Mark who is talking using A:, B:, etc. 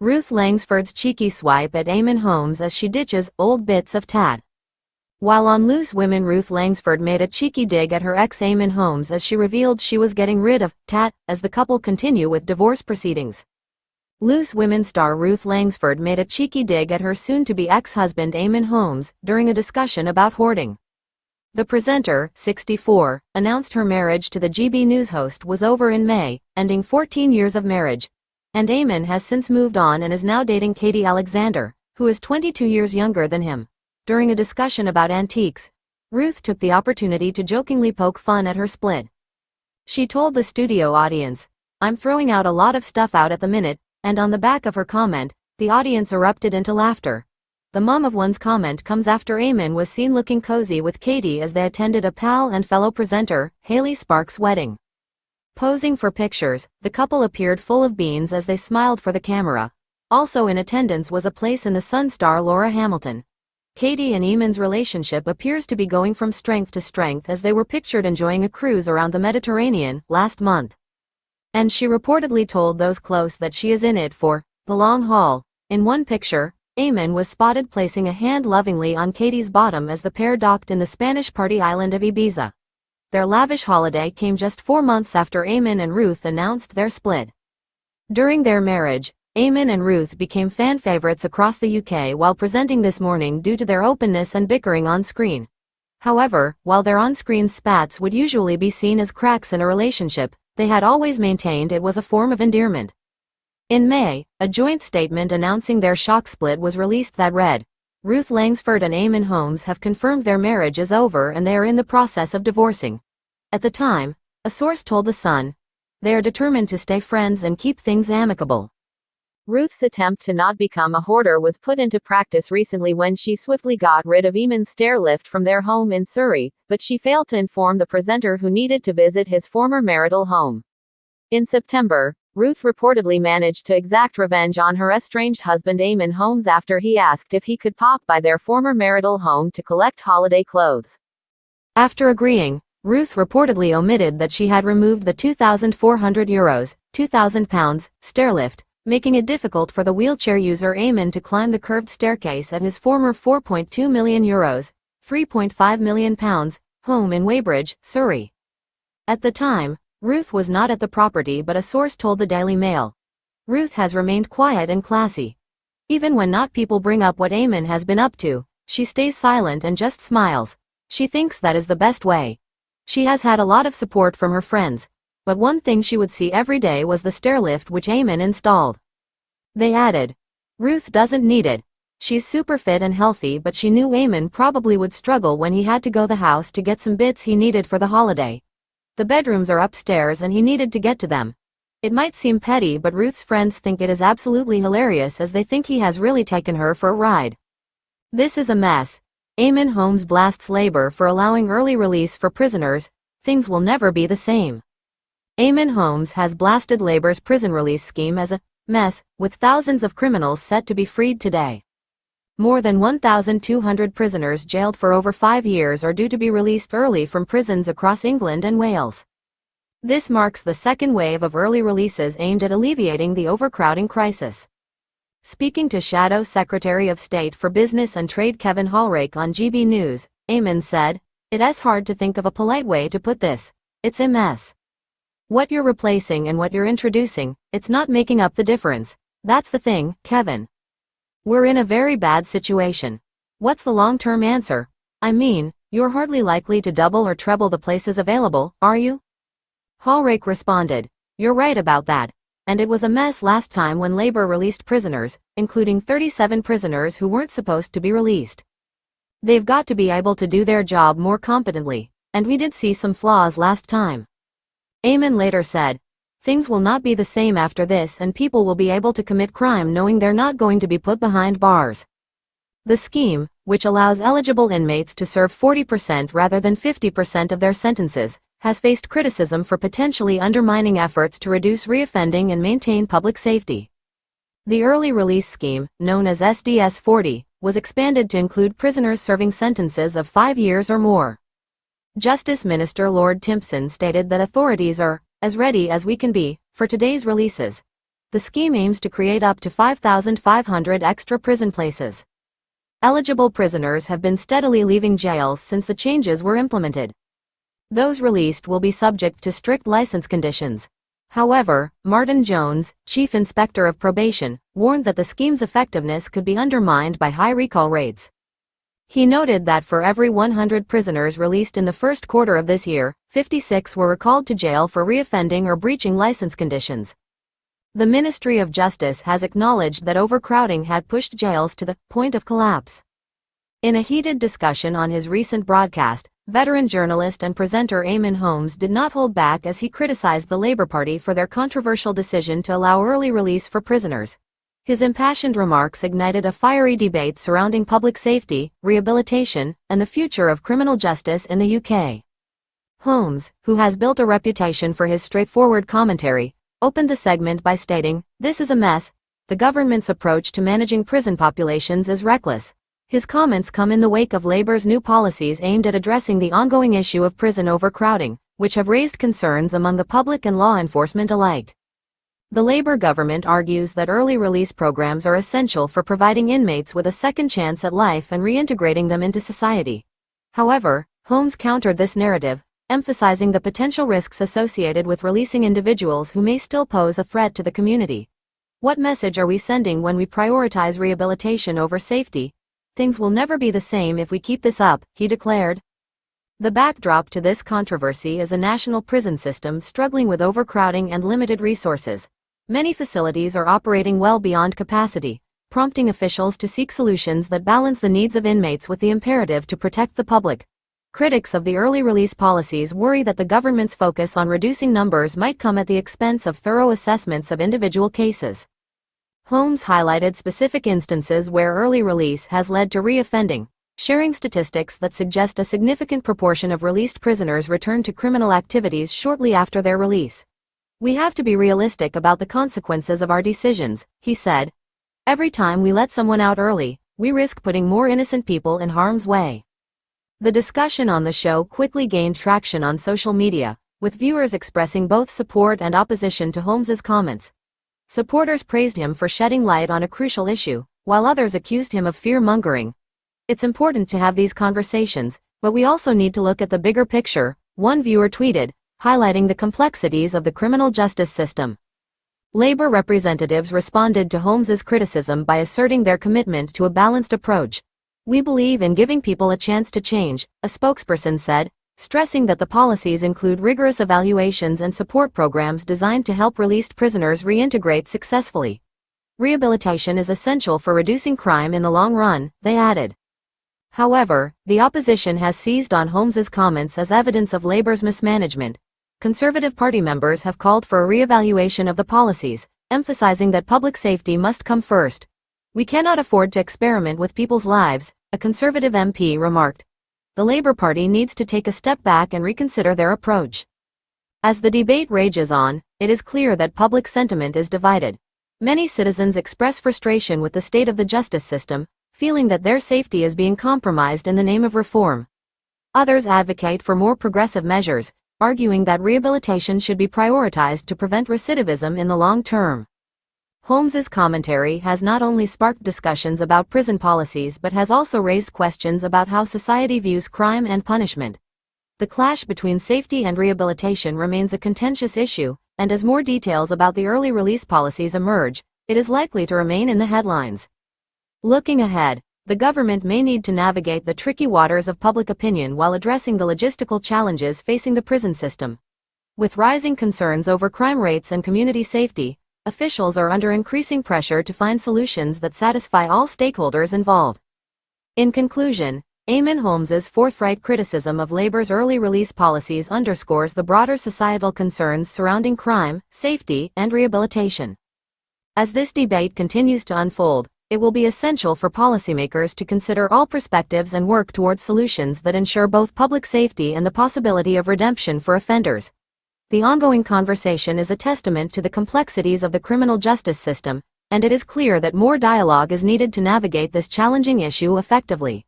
A: Ruth Langsford's cheeky swipe at Eamonn Holmes as she ditches old bits of tat. While on Loose Women, Ruth Langsford made a cheeky dig at her ex Eamonn Holmes as she revealed she was getting rid of tat as the couple continue with divorce proceedings. Loose Women star Ruth Langsford made a cheeky dig at her soon-to-be ex-husband Eamonn Holmes during a discussion about hoarding. The presenter, 64, announced her marriage to the GB News host was over in May, ending 14 years of marriage. And Eamonn has since moved on and is now dating Katie Alexander, who is 22 years younger than him. During a discussion about antiques, Ruth took the opportunity to jokingly poke fun at her split. She told the studio audience, "I'm throwing out a lot of stuff out at the minute," and on the back of her comment, the audience erupted into laughter. The mum of one's comment comes after Eamonn was seen looking cozy with Katie as they attended a pal and fellow presenter, Hayley Sparks' wedding. Posing for pictures, the couple appeared full of beans as they smiled for the camera. Also in attendance was a Place in the Sun star Laura Hamilton. Katie and Eamonn's relationship appears to be going from strength to strength as they were pictured enjoying a cruise around the Mediterranean last month. And she reportedly told those close that she is in it for the long haul. In one picture, Eamonn was spotted placing a hand lovingly on Katie's bottom as the pair docked in the Spanish party island of Ibiza. Their lavish holiday came just 4 months after Eamonn and Ruth announced their split. During their marriage, Eamonn and Ruth became fan favorites across the UK while presenting This Morning due to their openness and bickering on screen. However, while their on-screen spats would usually be seen as cracks in a relationship, they had always maintained it was a form of endearment. In May, a joint statement announcing their shock split was released that read, "Ruth Langsford and Eamonn Holmes have confirmed their marriage is over and they are in the process of divorcing." At the time, a source told The Sun, "They are determined to stay friends and keep things amicable." Ruth's attempt to not become a hoarder was put into practice recently when she swiftly got rid of Eamonn's stair lift from their home in Surrey, but she failed to inform the presenter who needed to visit his former marital home. In September, Ruth reportedly managed to exact revenge on her estranged husband Eamonn Holmes after he asked if he could pop by their former marital home to collect holiday clothes. After agreeing, Ruth reportedly omitted that she had removed the €2,400, £2,000, stairlift, making it difficult for the wheelchair user Eamonn to climb the curved staircase at his former €4.2 million, £3.5 million, home in Weybridge, Surrey. At the time, Ruth was not at the property, but a source told the Daily Mail. Ruth has remained quiet and classy. Even when not people bring up what Eamonn has been up to, she stays silent and just smiles. She thinks that is the best way. She has had a lot of support from her friends, but one thing she would see every day was the stairlift which Eamonn installed. They added, "Ruth doesn't need it. She's super fit and healthy, but she knew Eamonn probably would struggle when he had to go the house to get some bits he needed for the holiday. The bedrooms are upstairs and he needed to get to them." It might seem petty, but Ruth's friends think it is absolutely hilarious as they think he has really taken her for a ride. This is a mess. Eamonn Holmes blasts Labour for allowing early release for prisoners. Things will never be the same. Eamonn Holmes has blasted Labour's prison release scheme as a mess, with thousands of criminals set to be freed today. More than 1,200 prisoners jailed for over 5 years are due to be released early from prisons across England and Wales. This marks the second wave of early releases aimed at alleviating the overcrowding crisis. Speaking to Shadow Secretary of State for Business and Trade Kevin Hallrake on GB News, Eamonn said, "It's hard to think of a polite way to put this. It's a mess. What you're replacing and what you're introducing, it's not making up the difference. That's the thing, Kevin. We're in a very bad situation. What's the long-term answer? I mean, you're hardly likely to double or treble the places available, are you?" Hallrake responded, "You're right about that. And it was a mess last time when Labour released prisoners, including 37 prisoners who weren't supposed to be released. They've got to be able to do their job more competently, and we did see some flaws last time." Eamonn later said, "Things will not be the same after this and people will be able to commit crime knowing they're not going to be put behind bars." The scheme, which allows eligible inmates to serve 40% rather than 50% of their sentences, has faced criticism for potentially undermining efforts to reduce reoffending and maintain public safety. The early release scheme, known as SDS 40, was expanded to include prisoners serving sentences of 5 years or more. Justice Minister Lord Timpson stated that authorities are as ready as we can be for today's releases. The scheme aims to create up to 5,500 extra prison places. Eligible prisoners have been steadily leaving jails since the changes were implemented. Those released will be subject to strict license conditions. However, Martin Jones, Chief Inspector of Probation, warned that the scheme's effectiveness could be undermined by high recall rates. He noted that for every 100 prisoners released in the first quarter of this year, 56 were recalled to jail for reoffending or breaching license conditions. The Ministry of Justice has acknowledged that overcrowding had pushed jails to the point of collapse. In a heated discussion on his recent broadcast, veteran journalist and presenter Eamonn Holmes did not hold back as he criticized the Labour Party for their controversial decision to allow early release for prisoners. His impassioned remarks ignited a fiery debate surrounding public safety, rehabilitation, and the future of criminal justice in the UK. Holmes, who has built a reputation for his straightforward commentary, opened the segment by stating, "This is a mess. The government's approach to managing prison populations is reckless." His comments come in the wake of Labour's new policies aimed at addressing the ongoing issue of prison overcrowding, which have raised concerns among the public and law enforcement alike. The Labour government argues that early release programs are essential for providing inmates with a second chance at life and reintegrating them into society. However, Holmes countered this narrative, emphasizing the potential risks associated with releasing individuals who may still pose a threat to the community. "What message are we sending when we prioritize rehabilitation over safety? Things will never be the same if we keep this up," he declared. The backdrop to this controversy is a national prison system struggling with overcrowding and limited resources. Many facilities are operating well beyond capacity, prompting officials to seek solutions that balance the needs of inmates with the imperative to protect the public. Critics of the early release policies worry that the government's focus on reducing numbers might come at the expense of thorough assessments of individual cases. Holmes highlighted specific instances where early release has led to reoffending, sharing statistics that suggest a significant proportion of released prisoners return to criminal activities shortly after their release. "We have to be realistic about the consequences of our decisions," he said. "Every time we let someone out early, we risk putting more innocent people in harm's way." The discussion on the show quickly gained traction on social media, with viewers expressing both support and opposition to Holmes's comments. Supporters praised him for shedding light on a crucial issue, while others accused him of fear-mongering. "It's important to have these conversations, but we also need to look at the bigger picture," one viewer tweeted, highlighting the complexities of the criminal justice system. Labour representatives responded to Holmes's criticism by asserting their commitment to a balanced approach. "We believe in giving people a chance to change," a spokesperson said, stressing that the policies include rigorous evaluations and support programs designed to help released prisoners reintegrate successfully. "Rehabilitation is essential for reducing crime in the long run," they added. However, the opposition has seized on Holmes's comments as evidence of Labour's mismanagement. Conservative Party members have called for a re-evaluation of the policies, emphasizing that public safety must come first. "We cannot afford to experiment with people's lives," a Conservative MP remarked. The Labour Party needs to take a step back and reconsider their approach. As the debate rages on, it is clear that public sentiment is divided. Many citizens express frustration with the state of the justice system, feeling that their safety is being compromised in the name of reform. Others advocate for more progressive measures, arguing that rehabilitation should be prioritized to prevent recidivism in the long term. Holmes's commentary has not only sparked discussions about prison policies but has also raised questions about how society views crime and punishment. The clash between safety and rehabilitation remains a contentious issue, and as more details about the early release policies emerge, it is likely to remain in the headlines. Looking ahead, the government may need to navigate the tricky waters of public opinion while addressing the logistical challenges facing the prison system. With rising concerns over crime rates and community safety, officials are under increasing pressure to find solutions that satisfy all stakeholders involved. In conclusion, Eamonn Holmes's forthright criticism of Labour's early release policies underscores the broader societal concerns surrounding crime, safety, and rehabilitation. As this debate continues to unfold, it will be essential for policymakers to consider all perspectives and work towards solutions that ensure both public safety and the possibility of redemption for offenders. The ongoing conversation is a testament to the complexities of the criminal justice system, and it is clear that more dialogue is needed to navigate this challenging issue effectively.